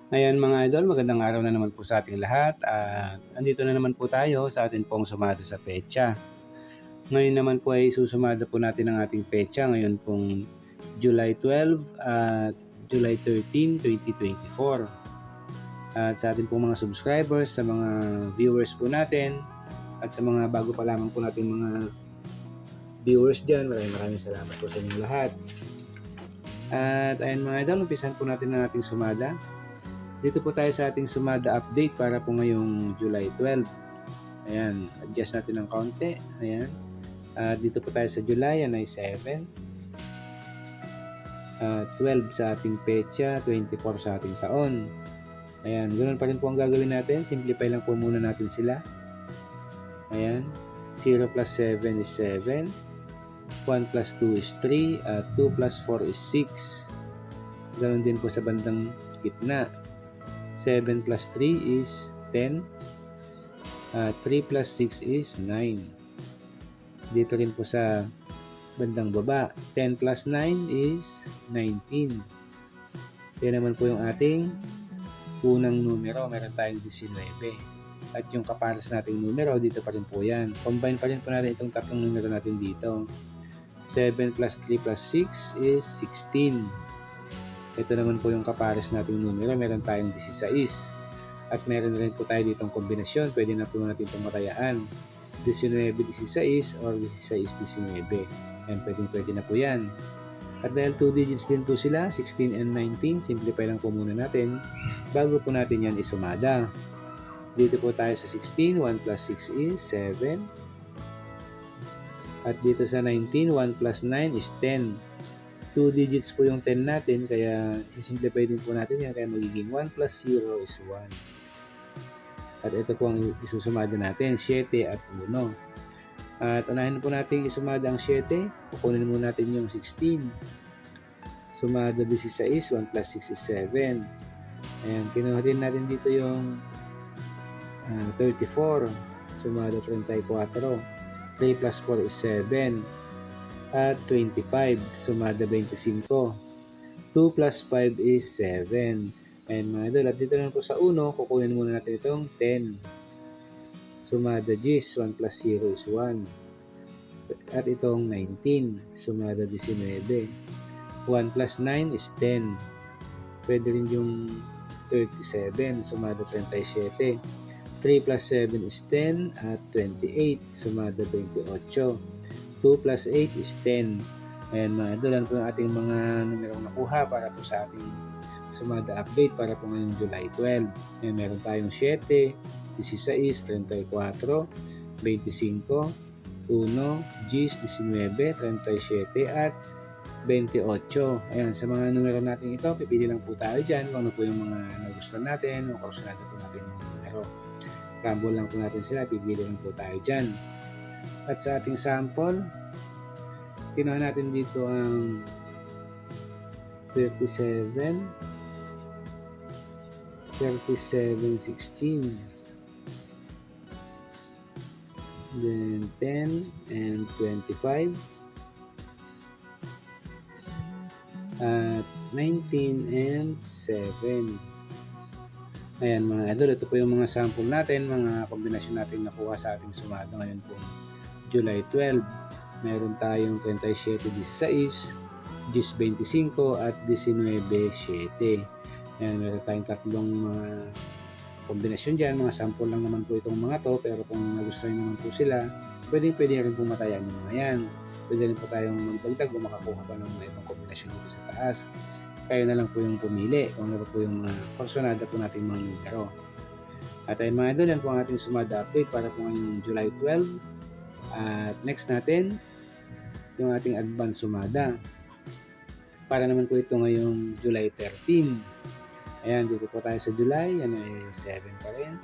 Ayan mga idol, magandang araw na naman po sa ating lahat at andito na naman po tayo sa atin pong sumada sa petsa. Ngayon naman po ay susumada po natin ang ating petsa ngayon pong July 12 at July 13, 2024. At sa ating pong mga subscribers, sa mga viewers po natin at sa mga bago pa lamang po natin mga viewers dyan, maraming salamat po sa inyong lahat. At ayan mga idol, umpisan po natin ang ating sumada. Dito po tayo sa ating sumada update para po ngayong July 12. Ayan, adjust natin ng kaunti. Ayan. Dito po tayo sa July, yan ay 7. 12 sa ating petsa, 24 sa ating taon. Ayan, ganoon pa rin po ang gagawin natin. Simplify lang po muna natin sila. Ayan, 0 plus 7 is 7. 1 plus 2 is 3. 2 plus 4 is 6. Ganoon din po sa bandang gitna. 7 plus 3 is 10. 3 plus 6 is 9. Dito rin po sa bandang baba, 10 plus 9 is 19. Yan naman po yung ating unang numero. Meron tayong 19. At yung kapares nating numero, dito pa rin po yan. Combine pa rin po natin itong tatlong numero natin dito. 7 plus 3 plus 6 is 16. Ito naman po yung kapares nating numero. Meron tayong 16. At meron rin po tayo ditong kombinasyon. Pwede na po natin itong matayaan. 19-16 or 16-19. Yan, pwede na po yan. At dahil 2 digits din po sila, 16 and 19, simplify lang po muna natin bago po natin yan isumada. Dito po tayo sa 16, 1 plus 6 is 7. At dito sa 19, 1 plus 9 is 10. 2 digits po yung 10 natin, kaya sisimplify din po natin yan, kaya magiging 1 plus 0 is 1. At ito po ang isusumada natin, 7 at 1. At unahin po natin isumada ang 7. Kukunin muna natin yung 16. Sumada 16, 1 plus 6 is 7. Ayan, kinuha din natin dito yung 34. Sumada 34. 3 plus 4 is 7. At 25. Sumada 25. 2 plus 5 is 7. Ayan mga idol. At dito naman po sa 1, kukunin muna natin itong 10. Sumada 10, 1 plus 0 is 1. At itong 19, sumada 19. 1 plus 9 is 10. Pwede rin yung 37, sumada 37. 3 plus 7 is 10 at 28, sumada 28. 2 plus 8 is 10. Ayan mga idol, po ang ating mga numerong nakuha para po sa ating sumada update para po ngayong July 12. Ayan, meron tayong 7, 16, 34, 25, 1, 10, 19, 37 at 28. Ayan, sa mga numero natin ito, pipili lang po tayo dyan kung ano po yung mga nagustuhan natin o kausunatan po natin yung numero. Rumble lang po natin sila, pipili lang po tayo dyan. At sa ating sample, kinuha natin dito ang 37, 16. Then 10 and 25 at 19 and 7. Ayan mga idol, ito po yung mga sample natin, mga kombinasyon natin nakuha sa ating sumada ngayon po July 12. Meron tayong 37-16, 10-25 at 19-7. Ayan, meron tayong tatlong mga kombinasyon dyan, mga sample lang naman po itong mga to, pero kung nagustuhan naman po sila, pwede rin po matayan yung mga yan. Pwede rin po tayong magdagdag o makakuha pa ng mga ibang kombinasyon dito sa taas. Kayo na lang po yung pumili kung ano po yung personada po natin mga numero. At ayun mga idol, yan po ang ating sumada update para po ngayong July 12. At next natin, yung ating advance sumada. Para naman po ito ngayong July 13. Ayan, dito po tayo sa July. Yan ay 7 pa rin.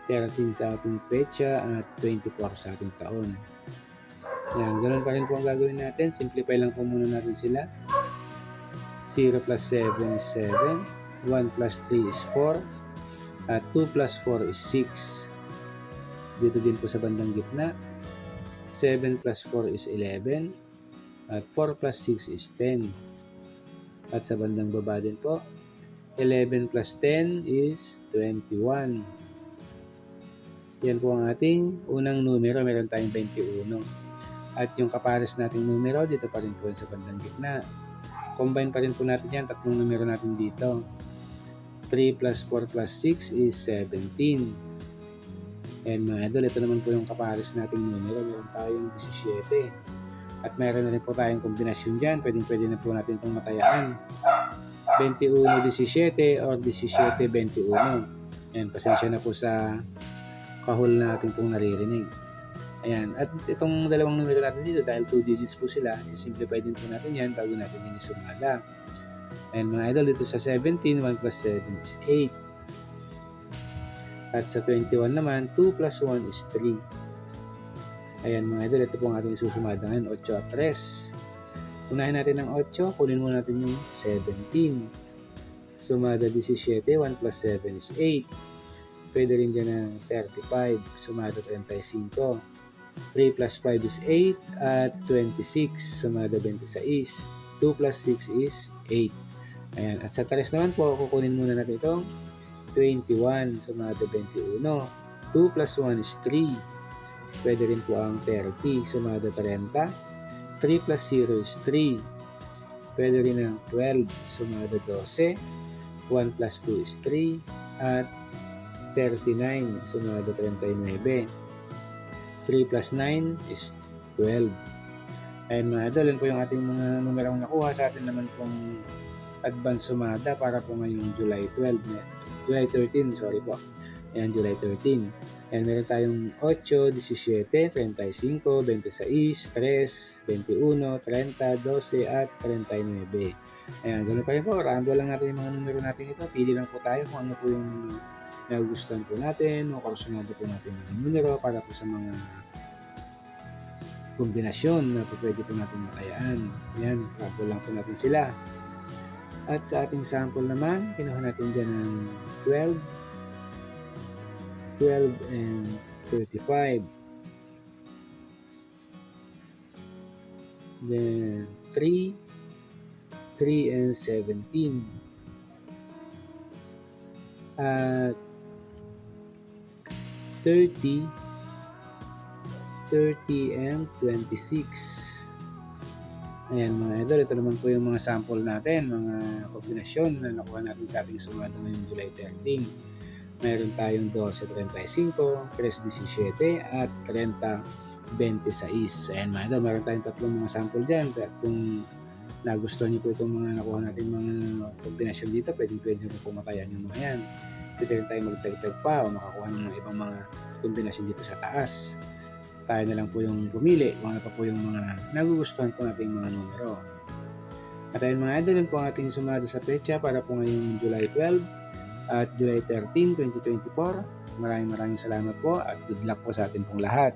13 sa ating petsa at 24 sa ating taon. Ayan, ganoon pa rin po ang gagawin natin. Simplify lang po muna natin sila. 0 plus 7 is 7. 1 plus 3 is 4. At 2 plus 4 is 6. Dito din po sa bandang gitna. 7 plus 4 is 11. At 4 plus 6 is 10. At sa bandang baba din po, 11 plus 10 is 21. Yan po ang ating unang numero. Meron tayong 21. At yung kapares nating numero, dito pa rin po sa bandang gitna. Combine pa rin po natin yan, tatlong numero natin dito. 3 plus 4 plus 6 is 17. And mga idol, ito naman po yung kapares nating numero. Meron tayong 17. At meron na rin po tayong kombinasyon dyan. Pwede na po natin itong matayaan. 21-17 or 17-21. Ayan, pasensya na po sa kahul natin pong naririnig. Ayan, at itong dalawang numero natin dito, dahil 2 digits po sila, simplify din po natin yan bago natin yan isumada. Ayan mga idol, dito sa 17, 1 plus 7 is 8. At sa 21 naman, 2 plus 1 is 3. Ayan mga idol, ito po ang ating isusumada ngayon, 8 at 3. Unahin natin ang 8, kunin muna natin yung 17. Sumada 17, 1 plus 7 is 8. Pwede rin dyan ng 35, sumada 35. 3 plus 5 is 8 at 26, sumada 26. 2 plus 6 is 8. Ayan, at sa 3 naman po, kukunin muna natin itong 21, sumada 21. 2 plus 1 is 3. Pwede rin po ang 30, sumada 30. 3 plus 0 is 3. Pwede rin ang 12, sumada 12. 1 plus 2 is 3. At 39, sumada 39. 3 plus 9 is 12. Ayan mga idol, yan po yung ating mga numerong nakuha sa atin naman pong advance sumada para po ngayong July 13, sorry po. Ayan, July 13. Ayan, meron tayong 8, 17, 35, 26, 3, 21, 30, 12, at 39. Ayan, ganoon pa rin po. Rando lang natin yung mga numero natin ito. Pili lang po tayo kung ano po yung nagugustuhan po natin o karusunado po natin yung numero para po sa mga kombinasyon na po pwede po natin matayaan. Ayan, rando lang po natin sila. At sa ating sample naman, kinuha natin dyan ng 12 and 35. Then 3 and 17. At 30 and 26. Ayan mga idol, ito naman po yung mga sample natin, mga kombinasyon na nakuha natin sa ating sumada ngayong July 13. Meron tayong 12-35, 3-17, at 30-26. Ayan mga idol, meron tayong tatlong mga sample dyan. At kung nagustuhan niyo po itong mga nakuha natin mga kombinasyon dito, pwede nyo po matayan yung mga yan. Pwede rin tayo magtagtag pa o makakuha ng mga ibang mga kombinasyon dito sa taas. Tayo na lang po yung pumili kung ano pa po yung mga nagugustuhan po nating mga numero. At ayun mga idol, yun po ang ating sumada sa petsa para po ngayong July 12 at July 13, 2024. Maraming salamat po at good luck po sa ating pong lahat.